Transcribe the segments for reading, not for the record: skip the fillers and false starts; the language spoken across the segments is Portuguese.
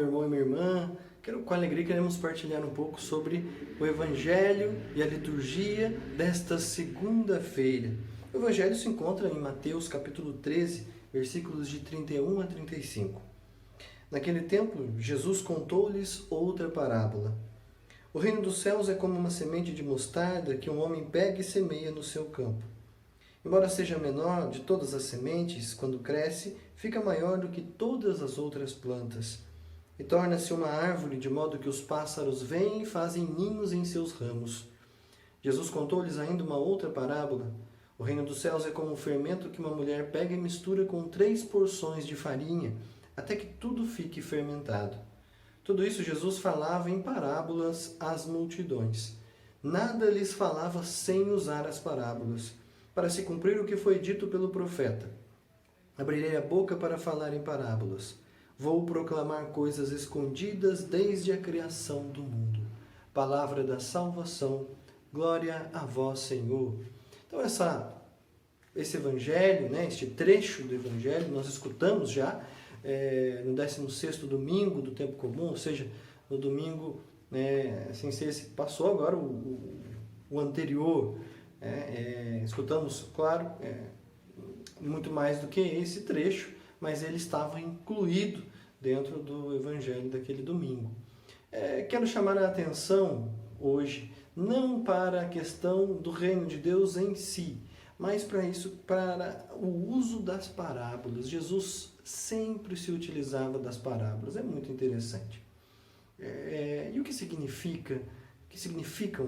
meu irmão e minha irmã. Com alegria queremos partilhar um pouco sobre o Evangelho e a liturgia desta segunda-feira. O Evangelho se encontra em Mateus capítulo 13, versículos de 31 a 35. Naquele tempo, Jesus contou-lhes outra parábola. O reino dos céus é como uma semente de mostarda que um homem pega e semeia no seu campo. Embora seja a menor de todas as sementes, quando cresce, fica maior do que todas as outras plantas e torna-se uma árvore, de modo que os pássaros vêm e fazem ninhos em seus ramos. Jesus contou-lhes ainda uma outra parábola. O reino dos céus é como um fermento que uma mulher pega e mistura com 3 porções de farinha, até que tudo fique fermentado. Tudo isso Jesus falava em parábolas às multidões. Nada lhes falava sem usar as parábolas, para se cumprir o que foi dito pelo profeta. Abrirei a boca para falar em parábolas. Vou proclamar coisas escondidas desde a criação do mundo. Palavra da salvação. Glória a vós, Senhor. Então, esse evangelho, este trecho do evangelho, nós escutamos já no 16º domingo do tempo comum, ou seja, no domingo, sem ser esse, passou agora o anterior. Escutamos, claro, muito mais do que esse trecho, mas ele estava incluído dentro do evangelho daquele domingo. Quero chamar a atenção hoje, não para a questão do reino de Deus em si, mas para o uso das parábolas. Jesus sempre se utilizava das parábolas, é muito interessante. E o que significam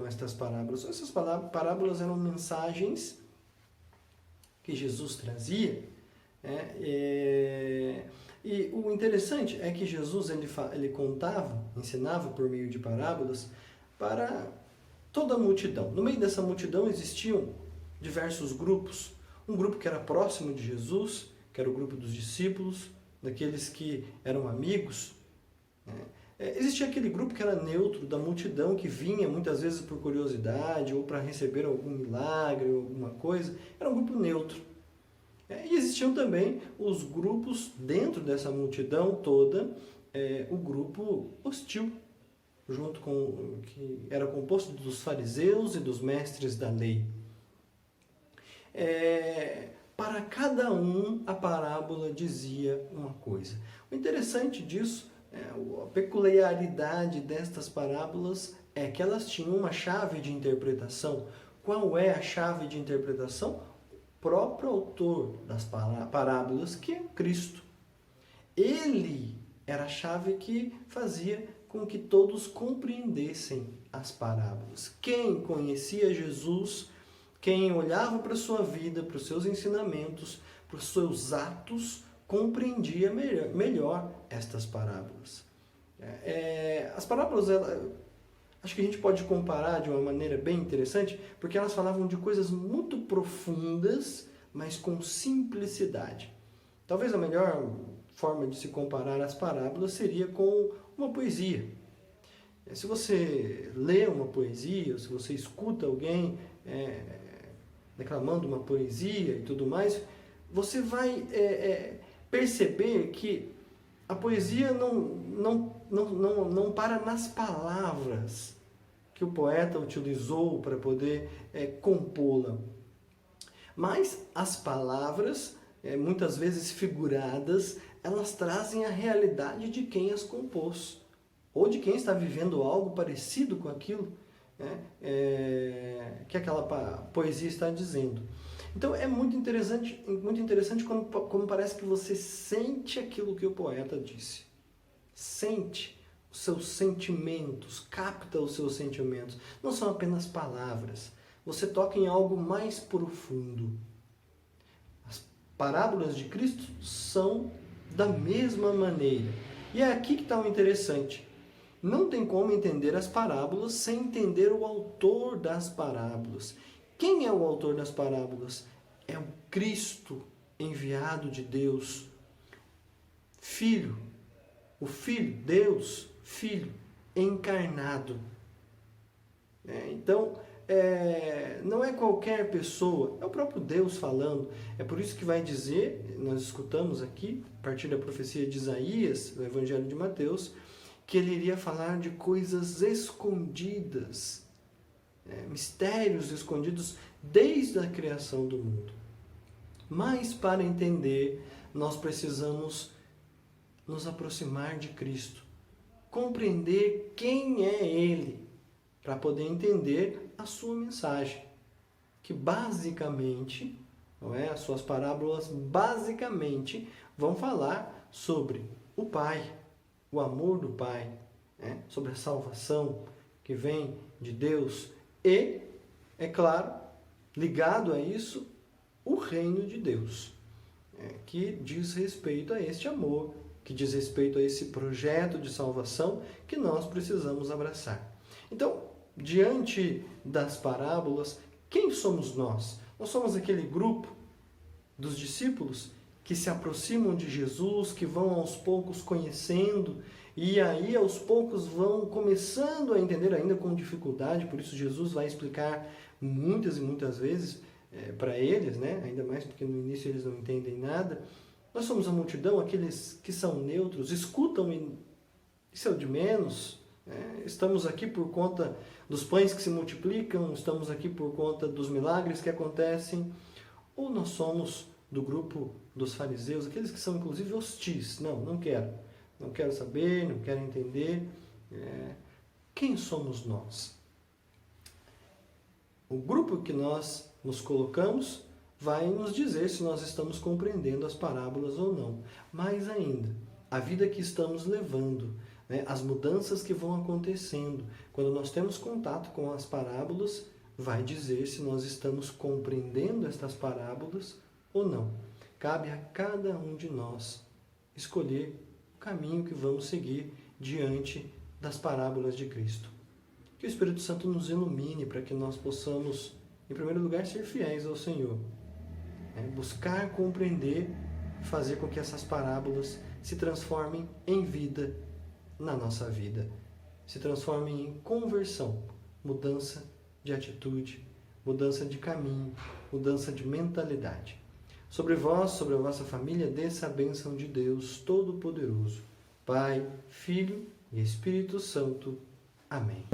estas parábolas? Essas parábolas eram mensagens que Jesus trazia. E o interessante é que Jesus ele contava, ensinava por meio de parábolas para toda a multidão. No meio dessa multidão existiam diversos grupos. Um grupo que era próximo de Jesus, que era o grupo dos discípulos, daqueles que eram amigos. Existia aquele grupo que era neutro, da multidão, que vinha muitas vezes por curiosidade ou para receber algum milagre ou alguma coisa. Era um grupo neutro. E existiam também os grupos dentro dessa multidão toda, o grupo hostil, que era composto dos fariseus e dos mestres da lei. Para cada um, a parábola dizia uma coisa. O interessante disso, a peculiaridade destas parábolas é que elas tinham uma chave de interpretação. Qual é a chave de interpretação? O próprio autor das parábolas, que é Cristo. Ele era a chave que fazia com que todos compreendessem as parábolas. Quem conhecia Jesus, quem olhava para a sua vida, para os seus ensinamentos, para os seus atos, compreendia melhor estas parábolas. As parábolas, acho que a gente pode comparar de uma maneira bem interessante, porque elas falavam de coisas muito profundas, mas com simplicidade. Talvez a melhor forma de se comparar as parábolas seria com uma poesia. Se você lê uma poesia, ou se você escuta alguém declamando uma poesia e tudo mais, você vai perceber que a poesia não para nas palavras que o poeta utilizou para poder compô-la. Mas as palavras, muitas vezes figuradas, elas trazem a realidade de quem as compôs, ou de quem está vivendo algo parecido com aquilo que aquela poesia está dizendo. Então é muito interessante como parece que você sente aquilo que o poeta disse. Sente os seus sentimentos, capta os seus sentimentos. Não são apenas palavras. Você toca em algo mais profundo. As parábolas de Cristo são da mesma maneira. E é aqui que está o interessante. Não tem como entender as parábolas sem entender o autor das parábolas. Quem é o autor das parábolas? É o Cristo enviado de Deus, Filho, o Filho, Deus, Filho, encarnado. Então, não é qualquer pessoa, é o próprio Deus falando. É por isso que vai dizer, nós escutamos aqui, a partir da profecia de Isaías, do Evangelho de Mateus, que ele iria falar de coisas escondidas, mistérios escondidos desde a criação do mundo. Mas para entender, nós precisamos nos aproximar de Cristo, compreender quem é Ele, para poder entender a sua mensagem, que basicamente, as suas parábolas basicamente vão falar sobre o Pai, o amor do Pai, sobre a salvação que vem de Deus e, é claro, ligado a isso, o reino de Deus, que diz respeito a este amor, que diz respeito a esse projeto de salvação que nós precisamos abraçar. Então, diante das parábolas, quem somos nós? Nós somos aquele grupo dos discípulos que se aproximam de Jesus, que vão aos poucos conhecendo, e aí aos poucos vão começando a entender, ainda com dificuldade, por isso Jesus vai explicar muitas e muitas vezes para eles, ainda mais porque no início eles não entendem nada. Nós somos a multidão, aqueles que são neutros, escutam e isso é o de menos. Estamos aqui por conta dos pães que se multiplicam, estamos aqui por conta dos milagres que acontecem, ou nós somos do grupo dos fariseus, aqueles que são inclusive hostis. Não quero saber, não quero entender. Quem somos nós? O grupo que nós nos colocamos vai nos dizer se nós estamos compreendendo as parábolas ou não. Mais ainda, a vida que estamos levando, as mudanças que vão acontecendo, quando nós temos contato com as parábolas, vai dizer se nós estamos compreendendo estas parábolas ou não. Cabe a cada um de nós escolher o caminho que vamos seguir diante das parábolas de Cristo. Que o Espírito Santo nos ilumine para que nós possamos, em primeiro lugar, ser fiéis ao Senhor. Buscar compreender, fazer com que essas parábolas se transformem em vida na nossa vida, se transformem em conversão, mudança de atitude, mudança de caminho, mudança de mentalidade. Sobre vós, sobre a vossa família, desça a bênção de Deus Todo-Poderoso, Pai, Filho e Espírito Santo. Amém.